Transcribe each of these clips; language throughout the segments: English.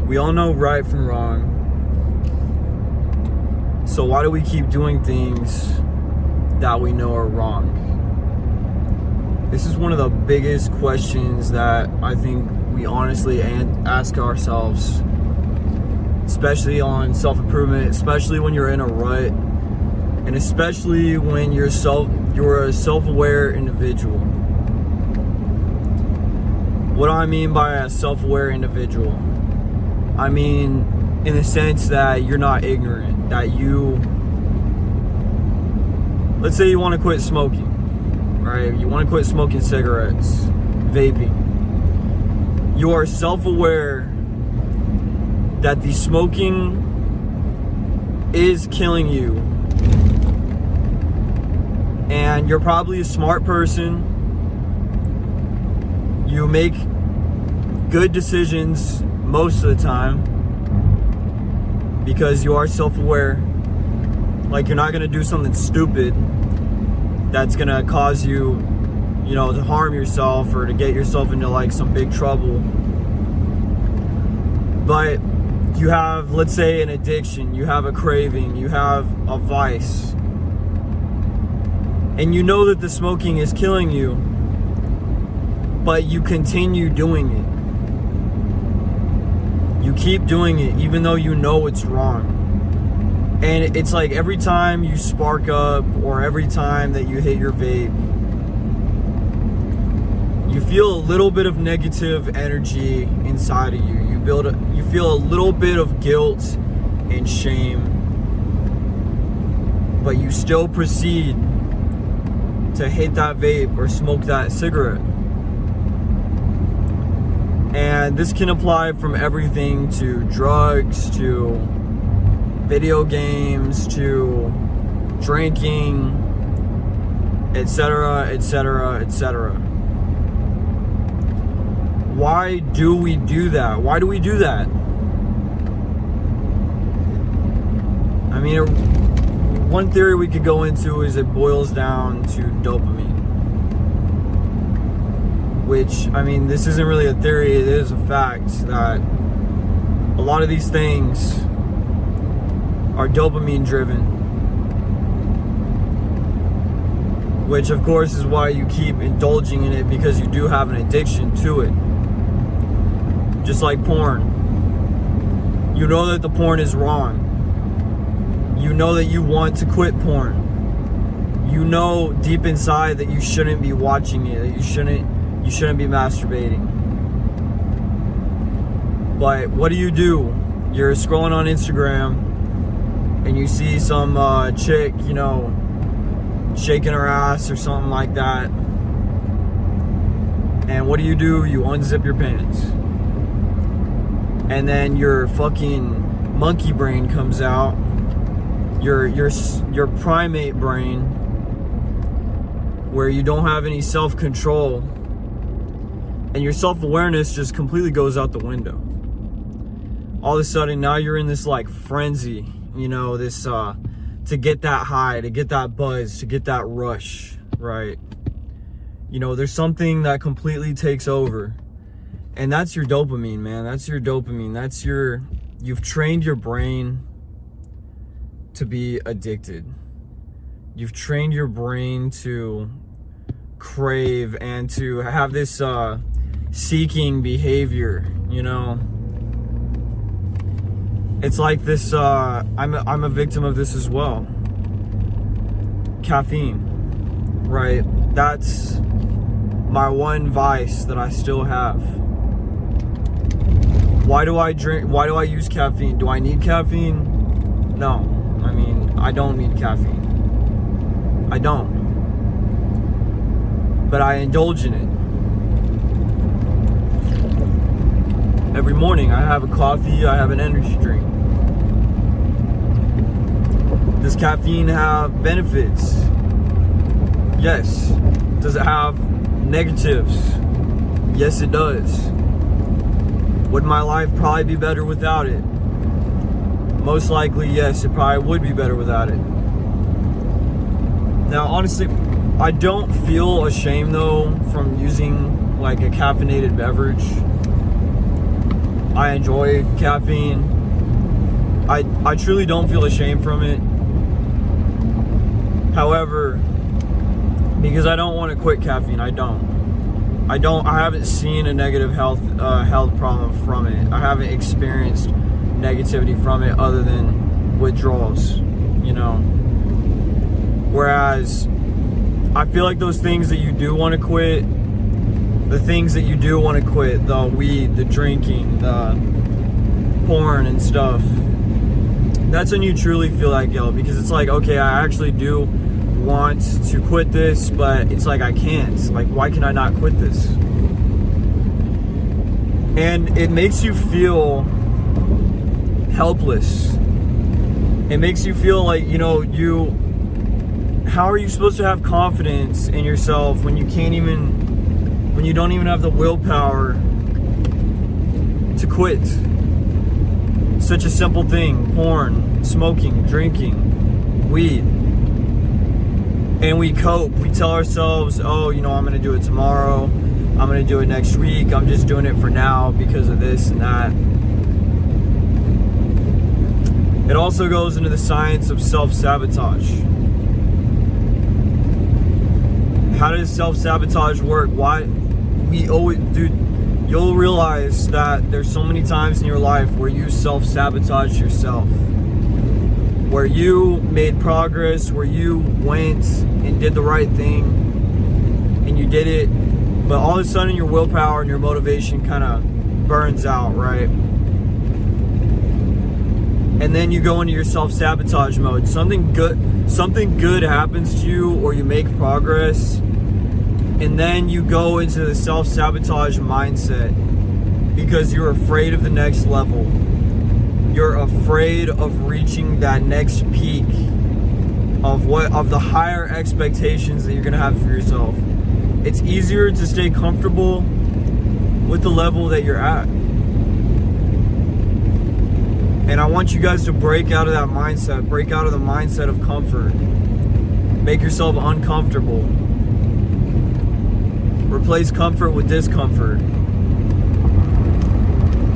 We all know right from wrong. So why do we keep doing things that we know are wrong? This is one of the biggest questions that I think we honestly ask ourselves, especially on self-improvement, especially when you're in a rut, and especially when you're a self-aware individual. What do I mean by a self-aware individual? I mean in the sense that you're not ignorant, that let's say you want to quit smoking, right? You want to quit smoking cigarettes, vaping. You are self-aware that the smoking is killing you. And you're probably a smart person. You make good decisions most of the time because you are self-aware. Like, you're not going to do something stupid that's going to cause you, to harm yourself or to get yourself into like some big trouble. But you have, let's say, an addiction, you have a craving, you have a vice, and you know that the smoking is killing you, but you continue doing it. You keep doing it even though you know it's wrong. And it's like every time you spark up or every time that you hit your vape, you feel a little bit of negative energy inside of you. You feel a little bit of guilt and shame, but you still proceed to hit that vape or smoke that cigarette. And this can apply from everything to drugs, to video games, to drinking, etc., etc., etc. Why do we do that? Why do we do that? I mean, one theory we could go into is it boils down to dopamine. Which, I mean, this isn't really a theory, it is a fact that a lot of these things are dopamine driven. Which, of course, is why you keep indulging in it, because you do have an addiction to it. Just like porn. You know that the porn is wrong. You know that you want to quit porn. You know deep inside that you shouldn't be watching it, that you shouldn't be masturbating. But what do? You're scrolling on Instagram and you see some chick, shaking her ass or something like that. And what do? You unzip your pants. And then your fucking monkey brain comes out. Your primate brain, where you don't have any self-control, and your self-awareness just completely goes out the window. All of a sudden, now you're in this like frenzy, this to get that high, to get that buzz, to get that rush, right? There's something that completely takes over, and that's your dopamine, man. That's your dopamine. You've trained your brain to be addicted. You've trained your brain to crave and to have this seeking behavior. It's like this. I'm a victim of this as well. Caffeine, right? That's my one vice that I still have. Why do I drink? Why do I use caffeine? Do I need caffeine? No. I mean, I don't need caffeine. I don't. But I indulge in it. Every morning I have a coffee, I have an energy drink. Does caffeine have benefits? Yes. Does it have negatives? Yes, it does. Would my life probably be better without it? Most likely, yes, it probably would be better without it. Now, honestly, I don't feel ashamed though from using like a caffeinated beverage. I enjoy caffeine. I truly don't feel ashamed from it. However, because I don't want to quit caffeine, I haven't seen a negative health problem from it. I haven't experienced negativity from it other than withdrawals, you know. Whereas I feel like those things that you do want to quit, the weed, the drinking, the porn and stuff, that's when you truly feel that guilt, because it's like, okay, I actually do want to quit this, but it's like I can't. Like, why can I not quit this? And it makes you feel helpless. It makes you feel like, you know, how are you supposed to have confidence in yourself when you don't even have the willpower to quit such a simple thing: porn, smoking, drinking, weed. And we cope. We tell ourselves, oh, you know, I'm gonna do it tomorrow, I'm gonna do it next week, I'm just doing it for now because of this and that. It also goes into the science of self-sabotage. How does self-sabotage work? You'll realize that there's so many times in your life where you self-sabotage yourself, where you made progress, where you went and did the right thing, and you did it, but all of a sudden your willpower and your motivation kind of burns out, right? And then you go into your self-sabotage mode. Something good happens to you, or you make progress, and then you go into the self-sabotage mindset because you're afraid of the next level. You're afraid of reaching that next peak of the higher expectations that you're gonna have for yourself. It's easier to stay comfortable with the level that you're at. And I want you guys to break out of that mindset, break out of the mindset of comfort. Make yourself uncomfortable. Replace comfort with discomfort.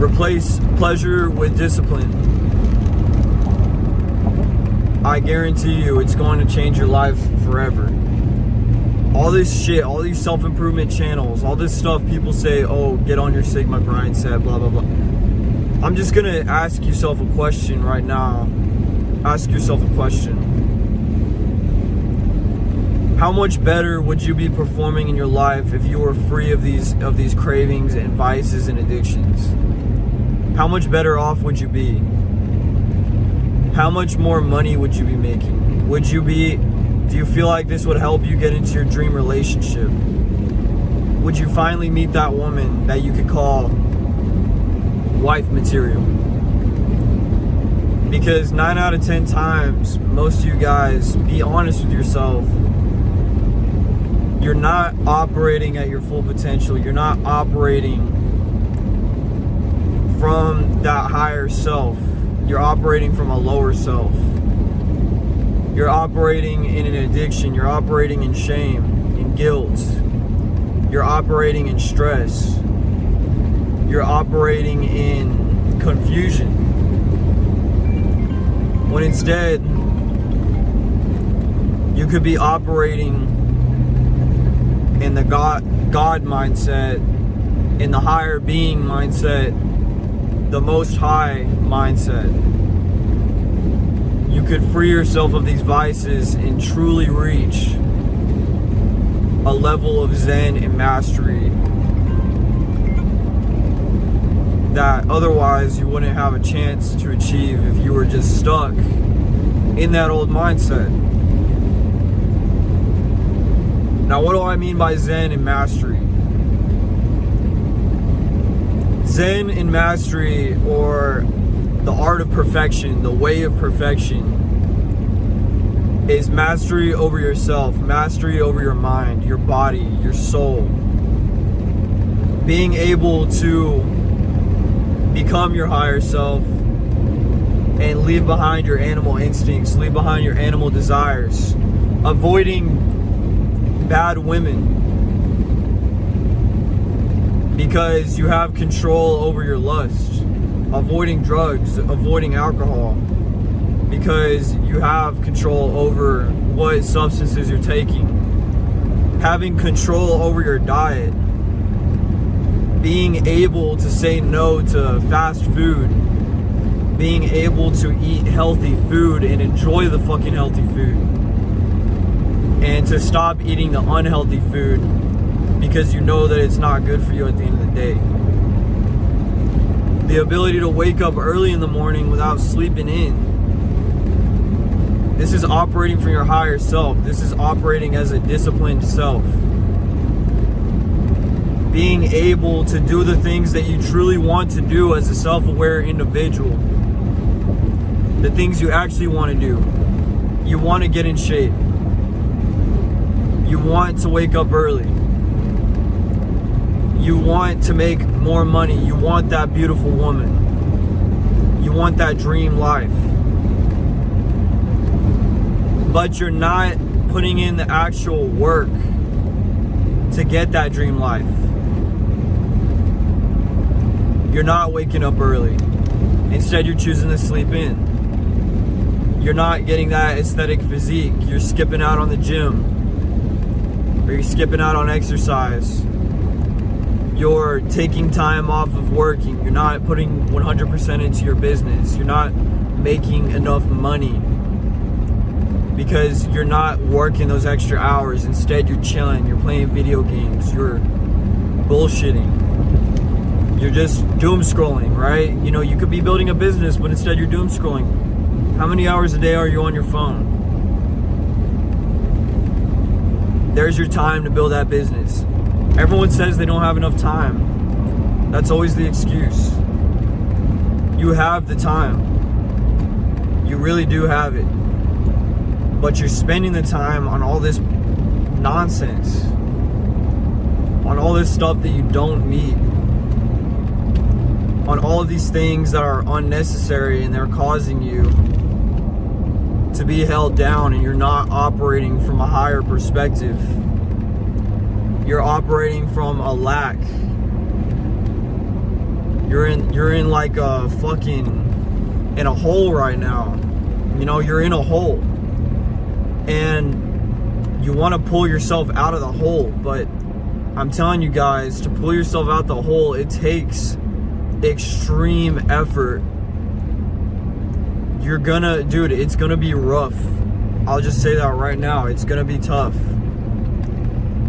Replace pleasure with discipline. I guarantee you it's going to change your life forever. All this shit, all these self-improvement channels, all this stuff people say, oh, get on your Sigma grind set, blah, blah, blah. I'm just going to ask yourself a question right now. Ask yourself a question. How much better would you be performing in your life if you were free of these cravings and vices and addictions? How much better off would you be? How much more money would you be making? Do you feel like this would help you get into your dream relationship? Would you finally meet that woman that you could call wife material? Because 9 out of 10 times, most of you guys, be honest with yourself, you're not operating at your full potential. You're not operating from that higher self. You're operating from a lower self. You're operating in an addiction. You're operating in shame, in guilt. You're operating in stress. You're operating in confusion. When instead, you could be operating in the God mindset, in the higher being mindset, the most high mindset. You could free yourself of these vices and truly reach a level of zen and mastery that otherwise you wouldn't have a chance to achieve if you were just stuck in that old mindset. Now, what do I mean by zen and mastery? Zen and mastery, or the art of perfection, the way of perfection, is mastery over yourself, mastery over your mind, your body, your soul. Being able to become your higher self and leave behind your animal instincts, leave behind your animal desires, avoiding bad women because you have control over your lust. avoiding drugs, avoiding alcohol, because you have control over what substances you're taking. Having control over your diet, being able to say no to fast food, being able to eat healthy food and enjoy the fucking healthy food, and to stop eating the unhealthy food because you know that it's not good for you at the end of the day. The ability to wake up early in the morning without sleeping in. This is operating for your higher self. This is operating as a disciplined self. Being able to do the things that you truly want to do as a self-aware individual. The things you actually want to do. You want to get in shape. You want to wake up early. You want to make more money. You want that beautiful woman. You want that dream life. But you're not putting in the actual work to get that dream life. You're not waking up early. Instead, you're choosing to sleep in. You're not getting that aesthetic physique. You're skipping out on the gym. Or you're skipping out on exercise. You're taking time off of working. You're not putting 100% into your business. You're not making enough money because you're not working those extra hours. Instead, you're chilling. You're playing video games. You're bullshitting. You're just doom scrolling, right? You know, you could be building a business, but instead you're doom scrolling. How many hours a day are you on your phone? There's your time to build that business. Everyone says they don't have enough time. That's always the excuse. You have the time. You really do have it. But you're spending the time on all this nonsense. On all this stuff that you don't need. On all of these things that are unnecessary and they're causing you to be held down, and you're not operating from a higher perspective. You're operating from a lack. You're in like a fucking in a hole right now. You know, you're in a hole. And you want to pull yourself out of the hole, but I'm telling you guys, to pull yourself out the hole, it takes extreme effort. Dude, it's gonna be rough. I'll just say that right now. It's gonna be tough.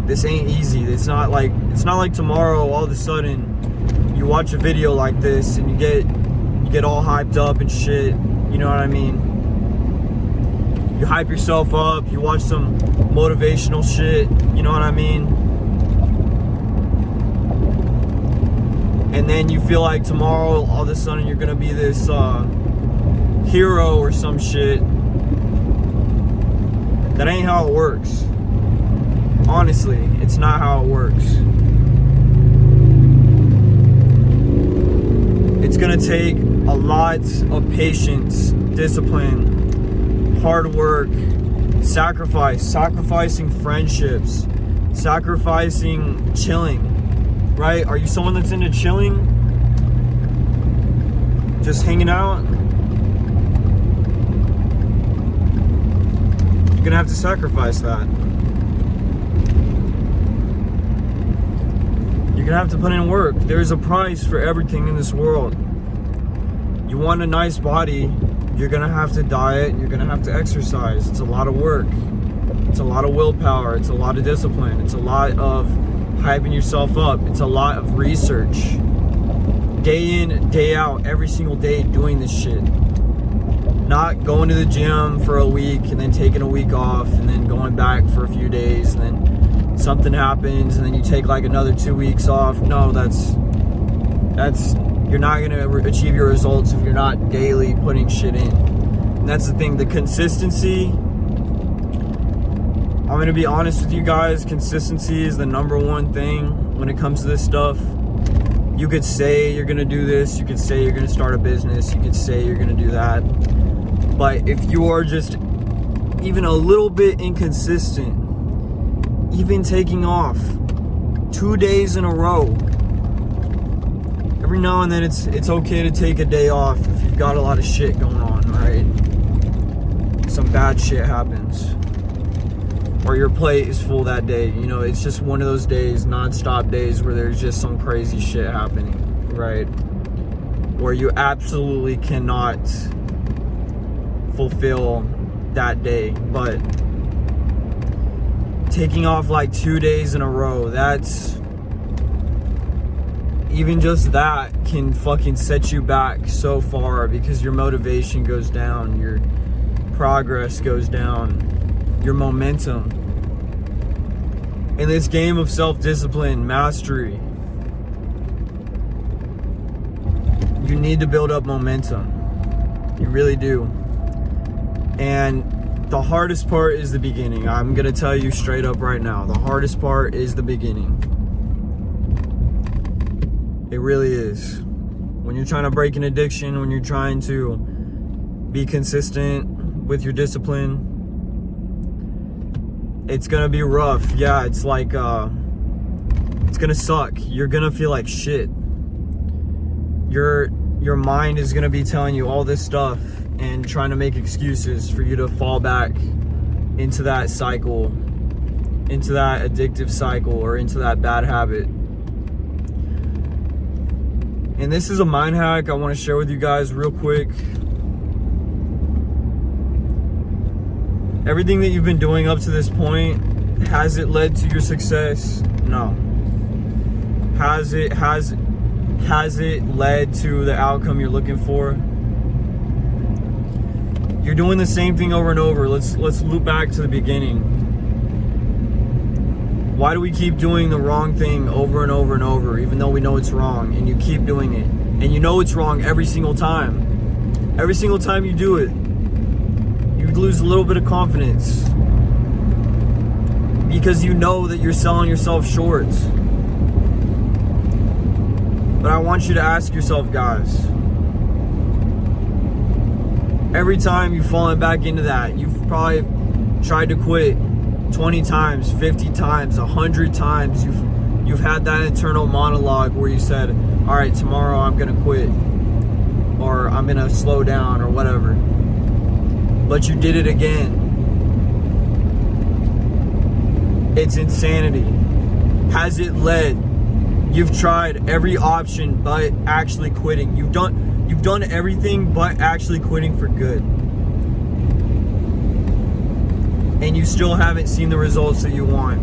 This ain't easy. It's not like tomorrow all of a sudden you watch a video like this and you get all hyped up and shit. You know what I mean? You hype yourself up, you watch some motivational shit, you know what I mean? And then you feel like tomorrow all of a sudden you're gonna be this hero or some shit. That ain't how it works. Honestly, it's not how it works. It's gonna take a lot of patience, discipline, hard work, sacrificing friendships, sacrificing chilling, right? Are you someone that's into chilling? Just hanging out? You're gonna have to sacrifice that. You're gonna have to put in work. There's a price for everything in this world. You want a nice body, you're gonna have to diet, you're gonna have to exercise. It's a lot of work. It's a lot of willpower. It's a lot of discipline. It's a lot of hyping yourself up. It's a lot of research. Day in, day out, every single day doing this shit. Not going to the gym for a week and then taking a week off and then going back for a few days and then something happens and then you take like another 2 weeks off. No, that's you're not gonna achieve your results if you're not daily putting shit in. And that's the thing, the consistency. I'm gonna be honest with you guys, consistency is the number one thing when it comes to this stuff. You could say you're gonna do this, you could say you're gonna start a business, you could say you're gonna do that. But if you are just even a little bit inconsistent, even taking off 2 days in a row, every now and then it's okay to take a day off if you've got a lot of shit going on, right? Some bad shit happens, or your plate is full that day. You know, it's just one of those days, non-stop days, where there's just some crazy shit happening, right? Where you absolutely cannot fulfill that day. But taking off like 2 days in a row, that's, even just that can fucking set you back so far, because your motivation goes down, your progress goes down, your momentum. In this game of self-discipline, mastery, you need to build up momentum. You really do. And the hardest part is the beginning. I'm gonna tell you straight up right now, the hardest part is the beginning. It really is. When you're trying to break an addiction, when you're trying to be consistent with your discipline, it's gonna be rough. Yeah, it's like, it's gonna suck. You're gonna feel like shit. Your mind is gonna be telling you all this stuff and trying to make excuses for you to fall back into that cycle, into that addictive cycle, or into that bad habit. And this is a mind hack I want to share with you guys real quick. Everything that you've been doing up to this point, has it led to your success? No. Has it led to the outcome you're looking for? You're doing the same thing over and over. Let's loop back to the beginning. Why do we keep doing the wrong thing over and over and over, even though we know it's wrong, and you keep doing it? And you know it's wrong every single time. Every single time you do it, you lose a little bit of confidence, because you know that you're selling yourself short. But I want you to ask yourself, guys, every time you've fallen back into that, you've probably tried to quit 20 times, 50 times, 100 times. You've had that internal monologue where you said, all right, tomorrow I'm gonna quit, or I'm gonna slow down, or whatever. But you did it again. It's insanity. Has it led? You've tried every option but actually quitting. You've done everything but actually quitting for good. And you still haven't seen the results that you want.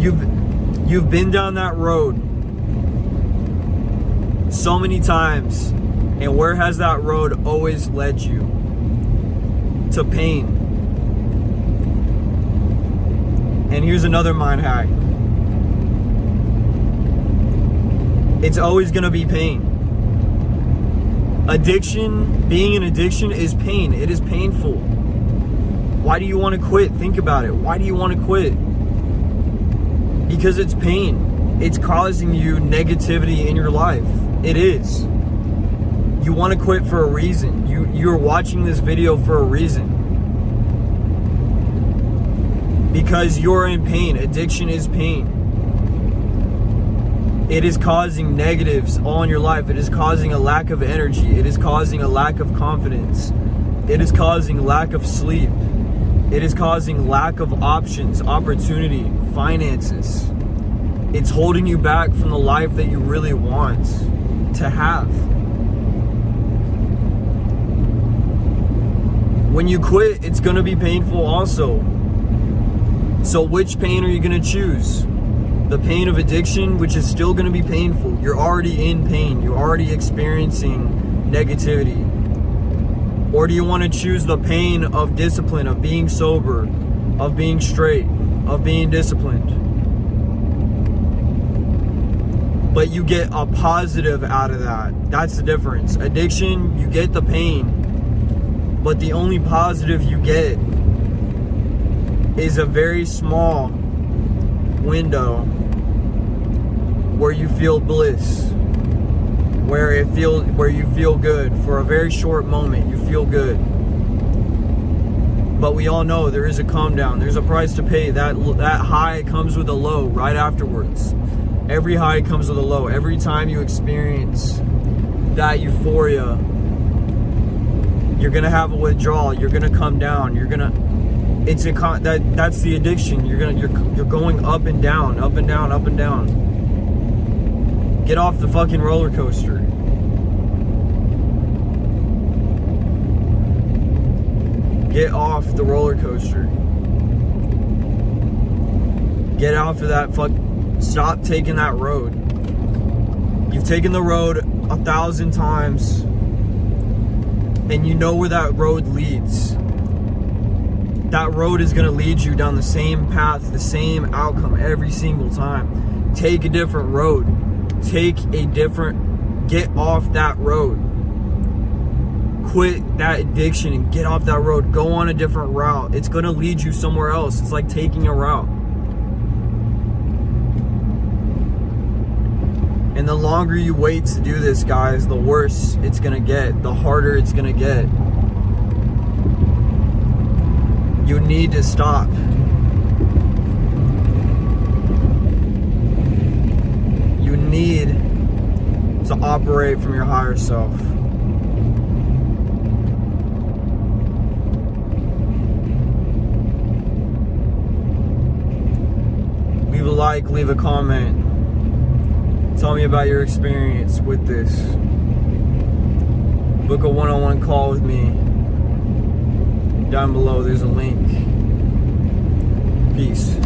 You've been down that road so many times, and where has that road always led you? To pain. And here's another mind hack. It's always gonna be pain. Addiction, being an addiction is pain. It is painful. Why do you want to quit? Think about it. Why do you want to quit? Because it's pain. It's causing you negativity in your life. It is. You want to quit for a reason. You're watching this video for a reason. Because you're in pain. Addiction is pain. It is causing negatives all in your life. It is causing a lack of energy. It is causing a lack of confidence. It is causing lack of sleep. It is causing lack of options, opportunity, finances. It's holding you back from the life that you really want to have. When you quit, it's going to be painful also. So which pain are you going to choose? The pain of addiction, which is still going to be painful. You're already in pain. You're already experiencing negativity. Or do you want to choose the pain of discipline, of being sober, of being straight, of being disciplined? But you get a positive out of that. That's the difference. Addiction, you get the pain, but the only positive you get is a very small window where you feel bliss, where you feel good for a very short moment. You feel good, but we all know there is a calm down. There's a price to pay. That high comes with a low right afterwards. Every high comes with a low. Every time you experience that euphoria, you're gonna have a withdrawal. You're gonna come down. That's the addiction. You're going up and down, up and down, up and down. Get off the fucking roller coaster. Get off the roller coaster. Get off of that stop taking that road. You've taken the road 1,000 times, and you know where that road leads. That road is gonna lead you down the same path, the same outcome every single time. Take a different road. Get off that road. Quit that addiction and get off that road. Go on a different route. It's gonna lead you somewhere else. It's like taking a route. And the longer you wait to do this, guys, the worse it's gonna get, the harder it's gonna get. You need to stop. You need to operate from your higher self. Leave a like, leave a comment. Tell me about your experience with this. Book a one-on-one call with me. Down below, there's a link. Peace.